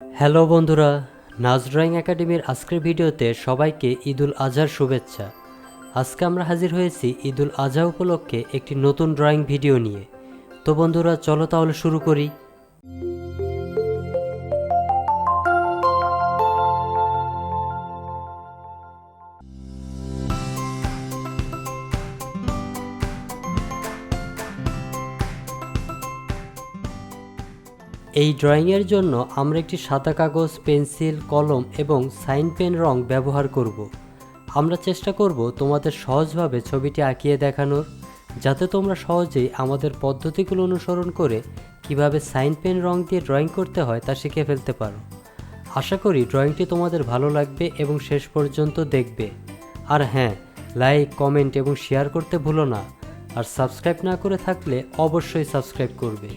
হ্যালো বন্ধুরা, নাজ ড্রয়িং একাডেমির আজকের ভিডিওতে সবাইকে ঈদুল আজহার শুভেচ্ছা। আজকে আমরা হাজির হয়েছি ঈদুল আজহা উপলক্ষে একটি নতুন ড্রয়িং ভিডিও নিয়ে। তো বন্ধুরা, চলো তাহলে শুরু করি। এই ড্রয়িংয়ের জন্য আমরা একটি সাদা কাগজ, পেন্সিল, কলম এবং সাইন পেন রং ব্যবহার করব। আমরা চেষ্টা করব তোমাদের সহজভাবে ছবিটি আঁকিয়ে দেখানোর, যাতে তোমরা সহজেই আমাদের পদ্ধতিগুলো অনুসরণ করে কিভাবে সাইন পেন রং দিয়ে ড্রয়িং করতে হয় তা শিখে ফেলতে পারো। আশা করি ড্রয়িংটি তোমাদের ভালো লাগবে এবং শেষ পর্যন্ত দেখবে। আর হ্যাঁ, লাইক, কমেন্ট এবং শেয়ার করতে ভুলো না। আর সাবস্ক্রাইব না করে থাকলে অবশ্যই সাবস্ক্রাইব করবে।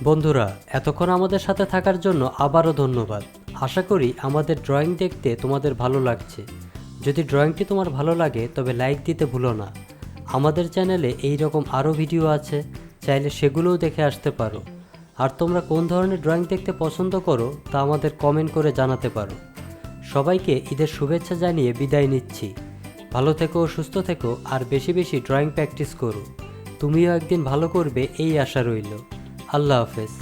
বন্ধুরা, এতক্ষণ আমাদের সাথে থাকার জন্য আবারও ধন্যবাদ। আশা করি আমাদের ড্রয়িং দেখতে তোমাদের ভালো লাগছে। যদি ড্রয়িংটি তোমার ভালো লাগে তবে লাইক দিতে ভুলো না। আমাদের চ্যানেলে এই রকম আরও ভিডিও আছে, চাইলে সেগুলোও দেখে আসতে পারো। আর তোমরা কোন ধরনের ড্রয়িং দেখতে পছন্দ করো তা আমাদের কমেন্ট করে জানাতে পারো। সবাইকে ঈদের শুভেচ্ছা জানিয়ে বিদায় নিচ্ছি। ভালো থেকো, সুস্থ থেকো, আর বেশি বেশি ড্রয়িং প্র্যাকটিস করো। তুমিও একদিন ভালো করবে এই আশা রইল। আল্লাহ হাফেজ।